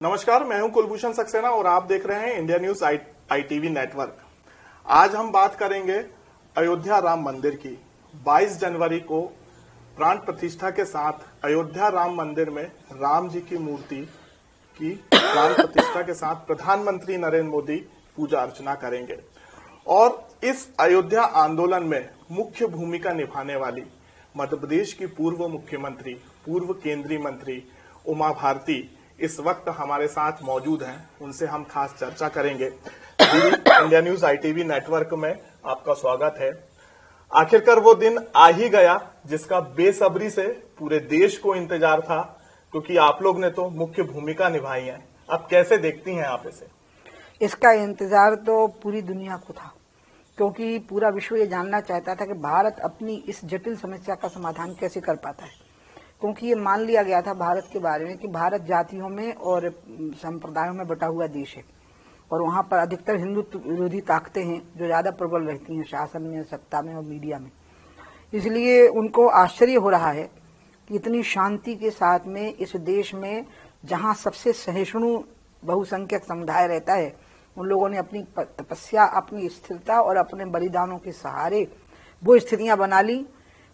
नमस्कार, मैं हूं कुलभूषण सक्सेना और आप देख रहे हैं इंडिया न्यूज आईटीवी नेटवर्क। आज हम बात करेंगे अयोध्या राम मंदिर की। 22 जनवरी को प्राण प्रतिष्ठा के साथ अयोध्या राम मंदिर में राम जी की मूर्ति की प्राण प्रतिष्ठा के साथ प्रधानमंत्री नरेंद्र मोदी पूजा अर्चना करेंगे। और इस अयोध्या आंदोलन में मुख्य भूमिका निभाने वाली मध्य प्रदेश की पूर्व मुख्यमंत्री, पूर्व केंद्रीय मंत्री उमा भारती इस वक्त हमारे साथ मौजूद हैं। उनसे हम खास चर्चा करेंगे। इंडिया न्यूज आईटीवी नेटवर्क में आपका स्वागत है। आखिरकार वो दिन आ ही गया जिसका बेसब्री से पूरे देश को इंतजार था, क्योंकि आप लोग ने तो मुख्य भूमिका निभाई है। अब कैसे देखती हैं आप इसे? इसका इंतजार तो पूरी दुनिया को था, क्योंकि पूरा विश्व ये जानना चाहता था कि भारत अपनी इस जटिल समस्या का समाधान कैसे कर पाता है। क्योंकि ये मान लिया गया था भारत के बारे में कि भारत जातियों में और संप्रदायों में बटा हुआ देश है और वहां पर अधिकतर हिंदुत्व विरोधी ताकतें हैं जो ज्यादा प्रबल रहती हैं शासन में, सत्ता में और मीडिया में। इसलिए उनको आश्चर्य हो रहा है कि इतनी शांति के साथ में इस देश में जहां सबसे सहिष्णु बहुसंख्यक समुदाय रहता है, उन लोगों ने अपनी तपस्या, अपनी स्थिरता और अपने बलिदानों के सहारे वो स्थितियां बना ली।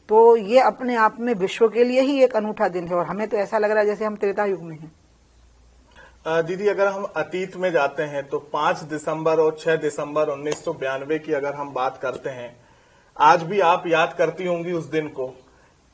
तो ये अपने आप में विश्व के लिए ही एक अनूठा दिन है और हमें तो ऐसा लग रहा है जैसे हम त्रेता युग में हैं। दीदी, अगर हम अतीत में जाते हैं तो 5 दिसंबर और 6 दिसंबर 1992 की अगर हम बात करते हैं, आज भी आप याद करती होंगी उस दिन को,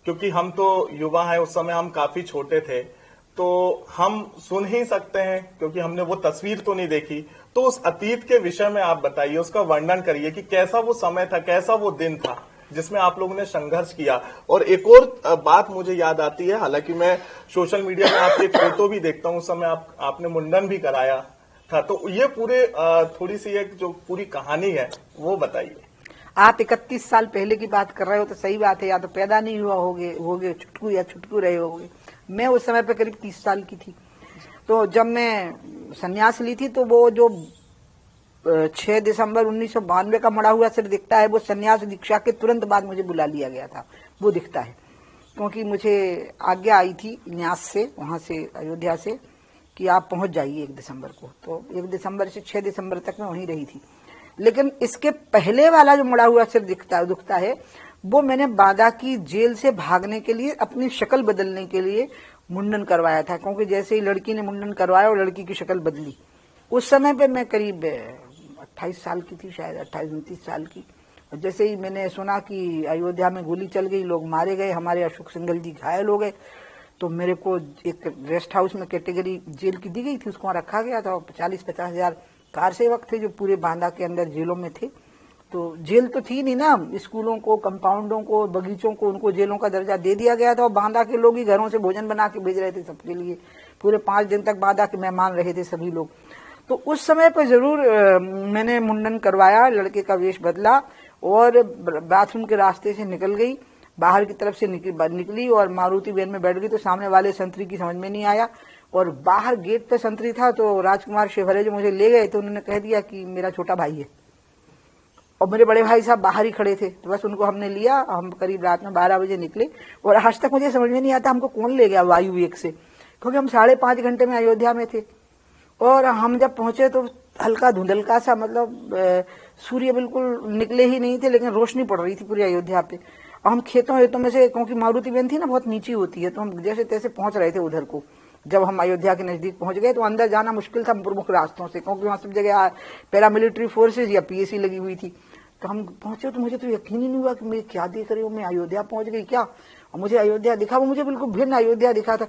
क्योंकि हम तो युवा हैं, उस समय हम काफी छोटे थे, तो हम सुन ही सकते हैं क्योंकि हमने वो तस्वीर तो नहीं देखी। तो उस अतीत के विषय में आप बताइए, उसका वर्णन करिए कि कैसा वो समय था, कैसा वो दिन था जिसमें आप लोगों ने संघर्ष किया। और एक और बात मुझे याद आती है, हालांकि मैं सोशल मीडिया में आपकी एक फोटो भी देखता हूँ, उस समय आपने मुंडन भी कराया था। तो ये पूरे थोड़ी सी एक जो पूरी कहानी है वो बताइए। आप 31 साल पहले की बात कर रहे हो तो सही बात है, या तो पैदा नहीं हुआ होगे छुटकू या छुटकू रहे होगे। मैं उस समय पे करीब 30 साल की थी। तो जब मैं संन्यास ली थी तो वो जो 6 दिसंबर 1992 का मड़ा हुआ सिर दिखता है, वो संन्यास दीक्षा के तुरंत बाद मुझे बुला लिया गया था, वो दिखता है। क्योंकि मुझे आज्ञा आई थी न्यास से, वहां से अयोध्या से, कि आप पहुंच जाइए 1 दिसंबर को। तो 1 दिसंबर से 6 दिसंबर तक मैं वहीं रही थी। लेकिन इसके पहले वाला जो मड़ा हुआ सिर दुखता है, वो मैंने बांदा की जेल से भागने के लिए, अपनी शक्ल बदलने के लिए मुंडन करवाया था। क्योंकि जैसे ही लड़की ने मुंडन करवाया और लड़की की शक्ल बदली, उस समय पे मैं करीब 28 साल की थी, शायद 28-29 साल की। और जैसे ही मैंने सुना कि अयोध्या में गोली चल गई, लोग मारे गए, हमारे अशोक सिंघल जी घायल हो गए, तो मेरे को एक रेस्ट हाउस में कैटेगरी जेल की दी गई थी, उसको रखा गया था। 40-50 हजार कार सेवक थे जो पूरे बांदा के अंदर जेलों में थे। तो जेल तो थी नहीं ना, स्कूलों को, कंपाउंडों को, बगीचों को, उनको जेलों का दर्जा दे दिया गया था और बांदा के लोग ही घरों से भोजन बना के भेज रहे थे सबके लिए। पूरे 5 दिन तक बांदा के मेहमान रहे थे सभी लोग। तो उस समय पर जरूर मैंने मुंडन करवाया, लड़के का वेश बदला और बाथरूम के रास्ते से निकल गई, बाहर की तरफ से निकली और मारुति वैन में बैठ गई। तो सामने वाले संतरी की समझ में नहीं आया और बाहर गेट पे संतरी था, तो राजकुमार शिवहरे जो मुझे ले गए तो उन्होंने कह दिया कि मेरा छोटा भाई है। और मेरे बड़े भाई साहब बाहर ही खड़े थे, तो बस उनको हमने लिया। हम करीब रात में 12 बजे निकले और आज तक मुझे समझ में नहीं आता हमको कौन ले गया वायु वेग से, क्योंकि हम 5.5 घंटे में अयोध्या में थे। और हम जब पहुंचे तो हल्का धुंधलका सा, मतलब सूर्य बिल्कुल निकले ही नहीं थे, लेकिन रोशनी पड़ रही थी पूरी अयोध्या पे। और हम खेतों में से, क्योंकि मारुति वैन थी ना बहुत नीची होती है, तो हम जैसे तैसे पहुंच रहे थे उधर को। जब हम अयोध्या के नजदीक पहुंच गए तो अंदर जाना मुश्किल था प्रमुख रास्तों से, क्योंकि वहां सब जगह पैरामिलिट्री फोर्सेज या पीएसी लगी हुई थी। तो हम पहुंचे तो मुझे तो यकीन ही नहीं हुआ कि मैं क्या देख रही हूँ, मैं अयोध्या पहुंच गई क्या। और मुझे अयोध्या दिखा, वो मुझे बिल्कुल भिन्न अयोध्या दिखा था।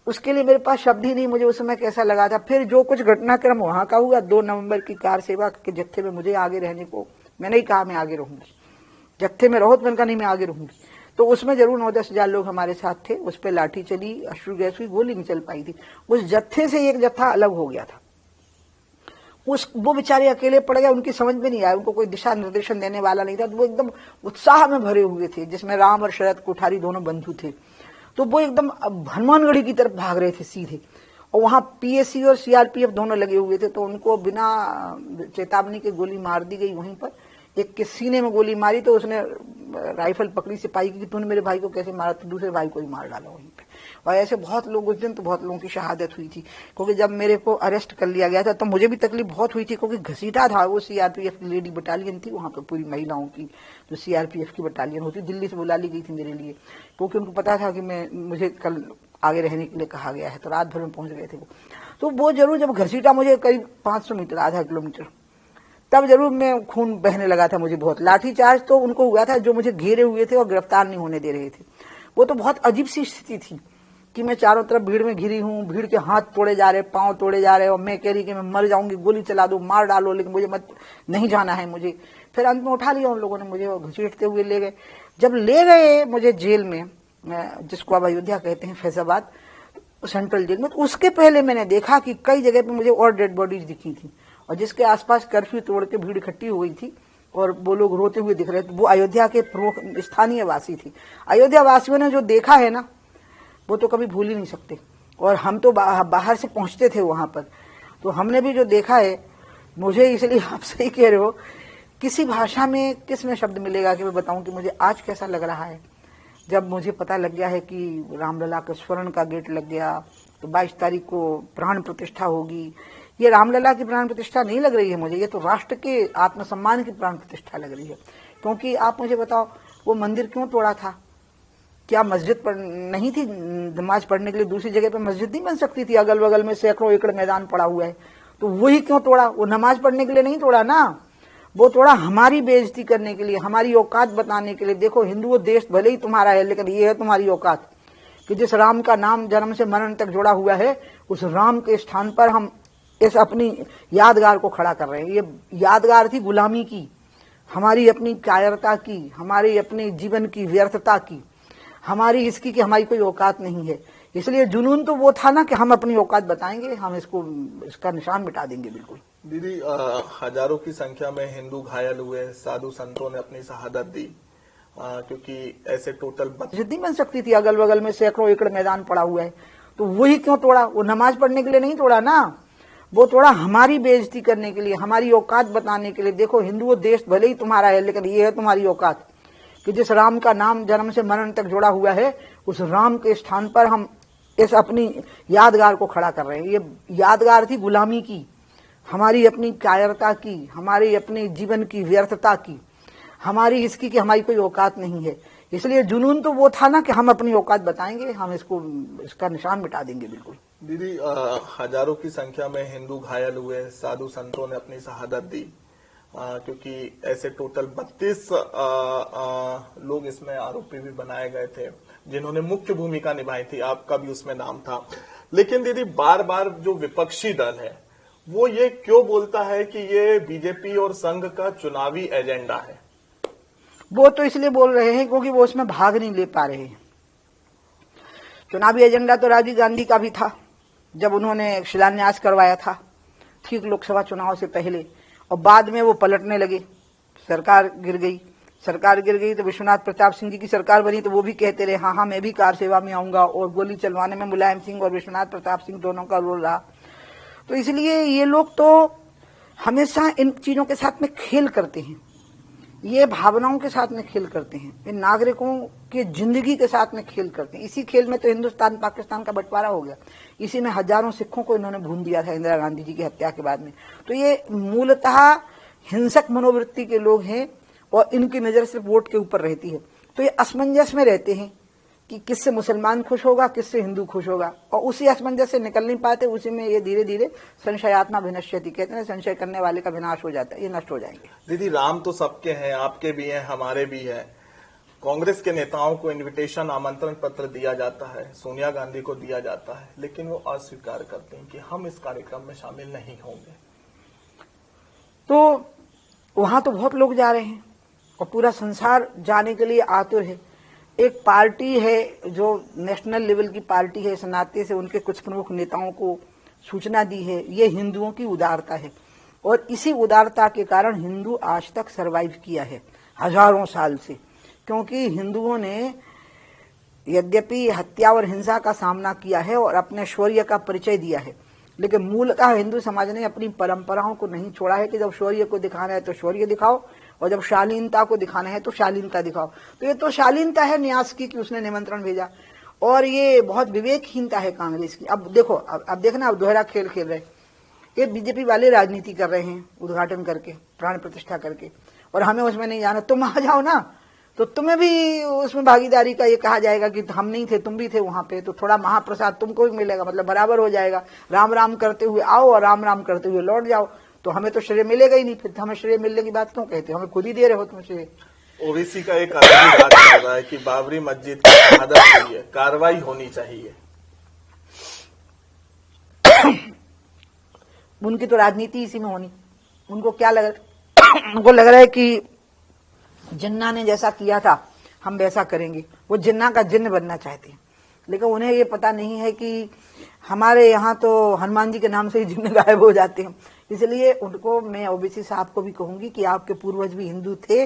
उसके लिए मेरे पास शब्द ही नहीं, मुझे उस समय कैसा लगा था। फिर जो कुछ घटनाक्रम वहां का हुआ, 2 नवंबर की कार सेवा के जत्थे में मुझे आगे रहने को, मैंने ही कहा मैं आगे रहूंगी, जत्थे में रहो तो मैंने कहा नहीं मैं आगे रहूंगी। तो उसमें जरूर 9-10 हजार लोग हमारे साथ थे। उस पर लाठी चली, अश्रु गैस हुई, गोली नहीं चल पाई थी। उस जत्थे से एक जत्था अलग हो गया था। वो बेचारे अकेले पड़ गए, उनकी समझ में नहीं आया, उनको कोई दिशा निर्देशन देने वाला नहीं था। तो वो एकदम उत्साह में भरे हुए थे, जिसमें राम और शरद कोठारी दोनों बंधु थे। तो वो एकदम हनुमानगढ़ी की तरफ भाग रहे थे सीधे, और वहां पीएसी और सीआरपीएफ दोनों लगे हुए थे। तो उनको बिना चेतावनी के गोली मार दी गई वहीं पर। एक के सीने में गोली मारी तो उसने राइफल पकड़ी सिपाही की कि तूने मेरे भाई को कैसे मारा, तो दूसरे भाई को ही मार डाला वहीं पे। और ऐसे बहुत लोग, उस दिन तो बहुत लोगों की शहादत हुई थी। क्योंकि जब मेरे को अरेस्ट कर लिया गया था तो मुझे भी तकलीफ बहुत हुई थी, क्योंकि घसीटा था। वो सीआरपीएफ की लेडी बटालियन थी वहां पर, पूरी महिलाओं की जो सीआरपीएफ की बटालियन होती, दिल्ली से बुला ली गई थी मेरे लिए, क्योंकि उनको पता था कि मुझे कल आगे रहने के लिए कहा गया है। तो रात भर में पहुंच गए थे वो। तो वो जरूर जब घसीटा मुझे करीब 500 मीटर, आधा किलोमीटर, तब जरूर मैं खून बहने लगा था मुझे बहुत। लाठीचार्ज तो उनको हुआ था जो मुझे घेरे हुए थे और गिरफ्तार नहीं होने दे रहे थे। वो तो बहुत अजीब सी स्थिति थी कि मैं चारों तरफ भीड़ में घिरी हूं, भीड़ के हाथ तोड़े जा रहे, पांव तोड़े जा रहे, और मैं कह रही कि मैं मर जाऊंगी, गोली चला दो, मार डालो, लेकिन मुझे मत, नहीं जाना है मुझे। फिर अंत में उठा लिया उन लोगों ने मुझे और घसीटते हुए ले गए। जब ले गए मुझे जेल में, जिसको अब अयोध्या कहते हैं, फैजाबाद सेंट्रल जेल में, तो उसके पहले मैंने देखा कि कई जगह पे मुझे और डेड बॉडीज दिखी थी, और जिसके आसपास कर्फ्यू तोड़ के भीड़ इकट्ठी हो गई थी और वो लोग रोते हुए दिख रहे थे। वो अयोध्या के प्रमुख स्थानीय वासी थी। अयोध्या वासियों ने जो देखा है ना, वो तो कभी भूल ही नहीं सकते। और हम तो बाहर से पहुंचते थे वहां पर, तो हमने भी जो देखा है, मुझे इसलिए आप सही कह रहे हो, किसी भाषा में किस में शब्द मिलेगा कि मैं बताऊं कि मुझे आज कैसा लग रहा है जब मुझे पता लग गया है कि रामलला के स्वर्ण का गेट लग गया। तो 22 तारीख को प्राण प्रतिष्ठा होगी। ये रामलला की प्राण प्रतिष्ठा नहीं लग रही है मुझे, ये तो राष्ट्र के आत्मसम्मान की प्राण प्रतिष्ठा लग रही है। क्योंकि आप मुझे बताओ, वो मंदिर क्यों तोड़ा था? क्या मस्जिद नहीं थी नमाज पढ़ने के लिए? दूसरी जगह पे मस्जिद नहीं बन सकती थी? अगल बगल में सैकड़ों एकड़ मैदान पड़ा हुआ है, तो वही क्यों तोड़ा? वो नमाज पढ़ने के लिए नहीं तोड़ा ना, वो तोड़ा हमारी बेइज्जती करने के लिए, हमारी औकात बताने के लिए। देखो, हिंदू देश भले ही तुम्हारा है, लेकिन ये है तुम्हारी औकात कि जिस राम का नाम जन्म से मरण तक जुड़ा हुआ है, उस राम के स्थान पर हम इस अपनी यादगार को खड़ा कर रहे हैं। ये यादगार थी गुलामी की, हमारी अपनी कायरता की, हमारी अपने जीवन की व्यर्थता की, हमारी इसकी कि हमारी कोई औकात नहीं है। इसलिए जुनून तो वो था ना कि हम अपनी औकात बताएंगे, हम इसका निशान मिटा देंगे। बिल्कुल दीदी, हजारों की संख्या में हिंदू घायल हुए, साधु संतों ने अपनी शहादत दी, क्योंकि ऐसे टोटल मस्जिद नहीं बन सकती थी। अगल बगल में सैकड़ों एकड़ मैदान पड़ा हुआ है, तो वही क्यों तोड़ा? वो नमाज पढ़ने के लिए नहीं तोड़ा ना, वो तोड़ा हमारी बेइज्जती करने के लिए, हमारी औकात बताने के लिए। देखो, हिंदू देश भले ही तुम्हारा है, लेकिन ये है तुम्हारी औकात कि जिस राम का नाम जन्म से मरण तक जुड़ा हुआ है, उस राम के स्थान पर हम इस अपनी यादगार को खड़ा कर रहे हैं। ये यादगार थी गुलामी की, हमारी अपनी कायरता की, हमारी अपने जीवन की व्यर्थता की, हमारी इसकी कि हमारी कोई औकात नहीं है। इसलिए जुनून तो वो था ना कि हम अपनी औकात बताएंगे, हम इसका निशान मिटा देंगे। बिल्कुल दीदी, हजारों की संख्या में हिंदू घायल हुए, साधु संतों ने अपनी शहादत दी, क्योंकि ऐसे टोटल 32 लोग इसमें आरोपी भी बनाए गए थे, जिन्होंने मुख्य भूमिका निभाई थी। आपका भी उसमें नाम था। लेकिन दीदी, बार बार जो विपक्षी दल है वो ये क्यों बोलता है कि ये बीजेपी और संघ का चुनावी एजेंडा है? वो तो इसलिए बोल रहे हैं क्योंकि वो उसमें भाग नहीं ले पा रहे हैं। चुनावी एजेंडा तो राजीव गांधी का भी था, जब उन्होंने शिलान्यास करवाया था ठीक लोकसभा चुनाव से पहले, और बाद में वो पलटने लगे, सरकार गिर गई तो विश्वनाथ प्रताप सिंह जी की सरकार बनी, तो वो भी कहते रहे हाँ मैं भी कार सेवा में आऊंगा, और गोली चलवाने में मुलायम सिंह और विश्वनाथ प्रताप सिंह दोनों का रोल रहा। तो इसलिए ये लोग तो हमेशा इन चीजों के साथ में खेल करते हैं, ये भावनाओं के साथ में खेल करते हैं, इन नागरिकों की जिंदगी के साथ में खेल करते हैं। इसी खेल में तो हिंदुस्तान पाकिस्तान का बंटवारा हो गया, इसी में हजारों सिखों को इन्होंने भून दिया था इंदिरा गांधी जी की हत्या के बाद में। तो ये मूलतः हिंसक मनोवृत्ति के लोग हैं, और इनकी नजर सिर्फ वोट के ऊपर रहती है। तो ये असमंजस में रहते हैं कि किससे मुसलमान खुश होगा, किससे हिंदू खुश होगा, और उसी असमंजस से निकल नहीं पाते। उसी में ये धीरे धीरे संशयात्मा विनश्यति कहते हैं, संशय करने वाले का विनाश हो जाता है, ये नष्ट हो जाएंगे। दीदी, राम तो सबके हैं, आपके भी हैं, हमारे भी हैं। कांग्रेस के नेताओं को इनविटेशन, आमंत्रण पत्र दिया जाता है, सोनिया गांधी को दिया जाता है, लेकिन वो अस्वीकार करते हैं कि हम इस कार्यक्रम में शामिल नहीं होंगे। तो वहां तो बहुत लोग जा रहे हैं और पूरा संसार जाने के लिए आतुर है। एक पार्टी है जो नेशनल लेवल की पार्टी है, इस नाते से उनके कुछ प्रमुख नेताओं को सूचना दी है। ये हिंदुओं की उदारता है, और इसी उदारता के कारण हिंदू आज तक सरवाइव किया है हजारों साल से। क्योंकि हिंदुओं ने यद्यपि हत्या और हिंसा का सामना किया है और अपने शौर्य का परिचय दिया है, लेकिन मूलतः हिंदू समाज ने अपनी परंपराओं को नहीं छोड़ा है कि जब शौर्य को दिखाना है तो शौर्य दिखाओ, और जब शालीनता को दिखाना है तो शालीनता दिखाओ। तो ये तो शालीनता है न्यास की कि उसने निमंत्रण भेजा, और ये बहुत विवेकहीनता है कांग्रेस की। अब देखो, अब देखना, अब दोहरा खेल खेल रहे, ये बीजेपी वाले राजनीति कर रहे हैं उद्घाटन करके, प्राण प्रतिष्ठा करके, और हमें उसमें नहीं जाना। तुम आ जाओ ना, तो तुम्हें भी उसमें भागीदारी का ये कहा जाएगा कि हम नहीं थे, तुम भी थे वहां पे, तो थोड़ा महाप्रसाद तुमको भी मिलेगा, मतलब बराबर हो जाएगा। राम राम करते हुए आओ और राम राम करते हुए लौट जाओ, तो हमें तो श्रेय मिलेगा ही नहीं। फिर हमें श्रेय मिलने की बात क्यों कहते हो, हमें खुद ही दे रहे हो तुम श्रेय। ओवैसी का एक अलग ही बात चल रहा है कि बाबरी मस्जिद की शहादत हुई है, कार्रवाई होनी चाहिए। उनकी तो राजनीति इसी में होनी। उनको क्या लग उनको लग रहा है कि जिन्ना ने जैसा किया था हम वैसा करेंगे। वो जिन्ना का जिन्न बनना चाहते हैं, लेकिन उन्हें ये पता नहीं है कि हमारे यहाँ तो हनुमान जी के नाम से ही जिन्न गायब हो जाते हैं। इसलिए उनको, मैं ओबीसी साहब को भी कहूंगी कि आपके पूर्वज भी हिंदू थे,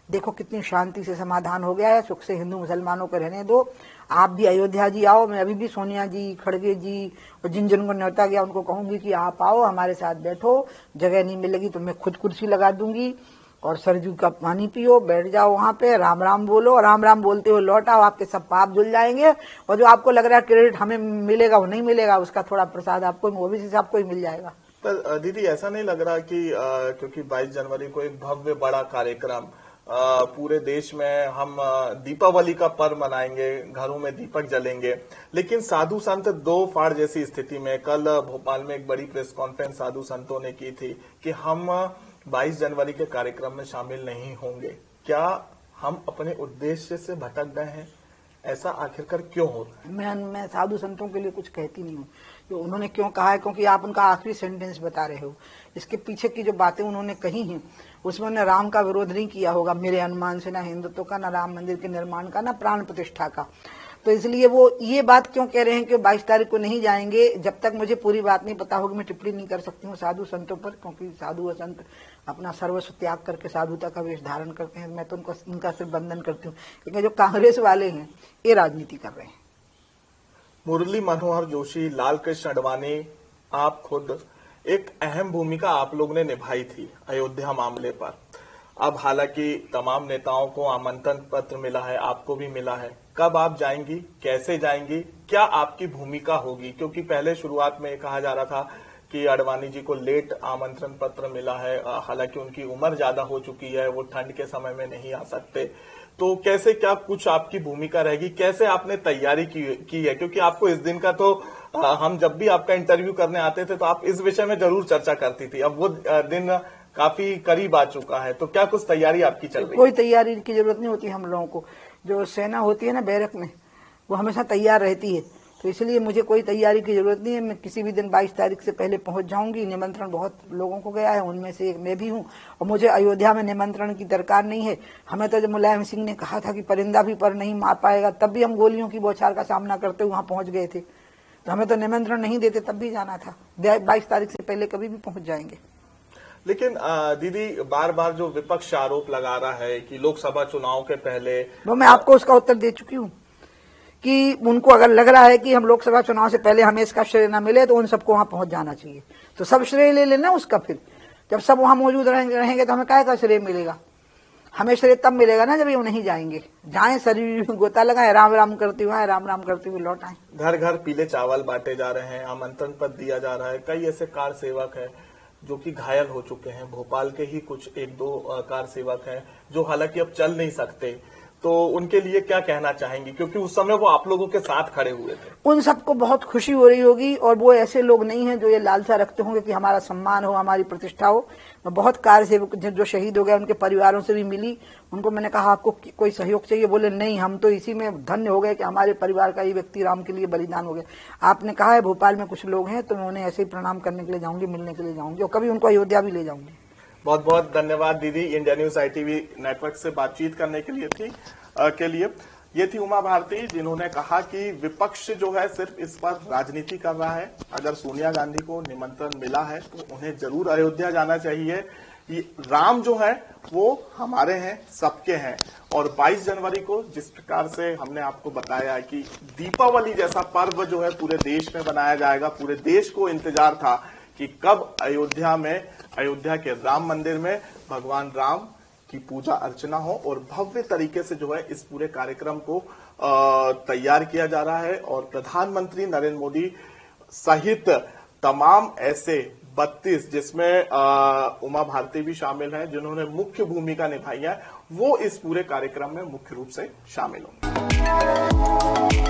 देखो कितनी शांति से समाधान हो गया है, सुख से हिंदू मुसलमानों को रहने दो। आप भी अयोध्या जी आओ। मैं अभी भी सोनिया जी, खड़गे जी और जिन जिन को न्योता गया उनको कहूंगी कि आप आओ, हमारे साथ बैठो। जगह नहीं मिलेगी तो मैं खुद कुर्सी लगा दूंगी, और सरजू का पानी पियो, बैठ जाओ वहां पे, राम राम बोलो, राम राम बोलते हुए लौट आओ, आपके सब पाप धुल जाएंगे। और जो आपको लग रहा है क्रेडिट हमें मिलेगा, वो नहीं मिलेगा, उसका थोड़ा प्रसाद आपको ओबीसी साहब को ही मिल जाएगा। पर दीदी, ऐसा नहीं लग रहा कि क्योंकि 22 जनवरी को एक भव्य बड़ा कार्यक्रम पूरे देश में हम दीपावली का पर्व मनाएंगे, घरों में दीपक जलेंगे, लेकिन साधु संत दो फाड़ जैसी स्थिति में, कल भोपाल में एक बड़ी प्रेस कॉन्फ्रेंस साधु संतों ने की थी कि हम 22 जनवरी के कार्यक्रम में शामिल नहीं होंगे। क्या हम अपने उद्देश्य से भटक गए हैं? ऐसा आखिरकार क्यों हो रहा है? मैं साधु संतों के लिए कुछ कहती नहीं हूँ कि उन्होंने क्यों कहा है, क्योंकि आप उनका आखिरी सेंटेंस बता रहे हो। इसके पीछे की जो बातें उन्होंने कही हैं उसमें उन्होंने राम का विरोध नहीं किया होगा मेरे अनुमान से, ना हिंदुत्व का, ना राम मंदिर के निर्माण का, ना प्राण प्रतिष्ठा का। तो इसलिए वो ये बात क्यों कह रहे हैं कि 22 तारीख को नहीं जाएंगे, जब तक मुझे पूरी बात नहीं पता होगी मैं टिप्पणी नहीं कर सकती हूँ साधु संतों पर, क्योंकि साधु व संत अपना सर्वस्व त्याग करके साधुता का वेश धारण करते हैं। मैं तो उनका सिर्फ वंदन करती हूँ, लेकिन जो कांग्रेस वाले हैं ये राजनीति कर रहे हैं। मुरली मनोहर जोशी, लाल कृष्ण आडवाणी, आप खुद, एक अहम भूमिका आप लोग ने निभाई थी अयोध्या मामले पर। अब हालांकि तमाम नेताओं को आमंत्रण पत्र मिला है, आपको भी मिला है, कब आप जाएंगी, कैसे जाएंगी, क्या आपकी भूमिका होगी? क्योंकि पहले शुरुआत में कहा जा रहा था कि आडवाणी जी को लेट आमंत्रण पत्र मिला है, हालांकि उनकी उम्र ज्यादा हो चुकी है, वो ठंड के समय में नहीं आ सकते। तो कैसे, क्या कुछ आपकी भूमिका रहेगी, कैसे आपने तैयारी की है? क्योंकि आपको इस दिन का तो हम जब भी आपका इंटरव्यू करने आते थे तो आप इस विषय में जरूर चर्चा करती थी। अब वो दिन काफी करीब आ चुका है, तो क्या कुछ तैयारी आपकी चल रही है? कोई तैयारी की जरूरत नहीं होती हम लोगों को। जो सेना होती है ना बैरक में, वो हमेशा तैयार रहती है, तो इसलिए मुझे कोई तैयारी की जरूरत नहीं है। मैं किसी भी दिन 22 तारीख से पहले पहुंच जाऊंगी। निमंत्रण बहुत लोगों को गया है, उनमें से एक मैं भी हूं, और मुझे अयोध्या में निमंत्रण की दरकार नहीं है। हमें तो जब मुलायम सिंह ने कहा था कि परिंदा भी पर नहीं मार पाएगा, तब भी हम गोलियों की बौछार का सामना करते हुए वहां पहुंच गए थे। तो हमें तो निमंत्रण नहीं देते तब भी जाना था। 22 तारीख से पहले कभी भी पहुंच जाएंगे। लेकिन दीदी, बार बार जो विपक्ष आरोप लगा रहा है कि लोकसभा चुनाव के पहले, वो मैं आपको उसका उत्तर दे चुकी हूँ कि उनको अगर लग रहा है कि हम लोकसभा चुनाव से पहले हमें इसका श्रेय न मिले तो उन सबको वहां पहुंच जाना चाहिए, तो सब श्रेय ले लेना उसका। फिर जब सब वहां मौजूद रहेंगे तो हमें काय का श्रेय मिलेगा? हमें श्रेय तब मिलेगा ना जब ये नहीं जाएंगे। जाए शरीर गोता लगाए, राम राम करते हुए आए, राम राम करते हुए लौट आए। घर घर पीले चावल बांटे जा रहे हैं, आमंत्रण पत्र दिया जा रहा है। कई ऐसे कार सेवक हैं जो कि घायल हो चुके हैं। भोपाल के ही कुछ एक दो कार सेवक हैं जो हालांकि अब चल नहीं सकते, तो उनके लिए क्या कहना चाहेंगी? क्योंकि उस समय वो आप लोगों के साथ खड़े हुए थे। उन सबको बहुत खुशी हो रही होगी, और वो ऐसे लोग नहीं हैं जो ये लालसा रखते होंगे कि हमारा सम्मान हो, हमारी प्रतिष्ठा हो। बहुत कार सेवक जो शहीद हो गए उनके परिवारों से भी मिली, उनको मैंने कहा आपको कोई सहयोग चाहिए? बोले नहीं, हम तो इसी में धन्य हो गए कि हमारे परिवार का ये व्यक्ति राम के लिए बलिदान हो गया। आपने कहा है भोपाल में कुछ लोग हैं, तो मैं उन्हें ऐसे ही प्रणाम करने के लिए जाऊंगी, मिलने के लिए जाऊंगी, और कभी उनको अयोध्या भी ले जाऊंगी। बहुत बहुत धन्यवाद दीदी, इंडिया न्यूज ITV नेटवर्क से बातचीत करने के लिए ये थी उमा भारती, जिन्होंने कहा कि विपक्ष जो है सिर्फ इस पर राजनीति कर रहा है। अगर सोनिया गांधी को निमंत्रण मिला है तो उन्हें जरूर अयोध्या जाना चाहिए। ये राम जो है वो हमारे हैं, सबके हैं। और 22 जनवरी को जिस प्रकार से हमने आपको बताया कि दीपावली जैसा पर्व जो है पूरे देश में बनाया जाएगा, पूरे देश को इंतजार था कि कब अयोध्या के राम मंदिर में भगवान राम की पूजा अर्चना हो और भव्य तरीके से जो है इस पूरे कार्यक्रम को तैयार किया जा रहा है और प्रधानमंत्री नरेंद्र मोदी सहित तमाम ऐसे 32 जिसमें उमा भारती भी शामिल हैं जिन्होंने मुख्य भूमिका निभाई है, वो इस पूरे कार्यक्रम में मुख्य रूप से शामिल होंगे।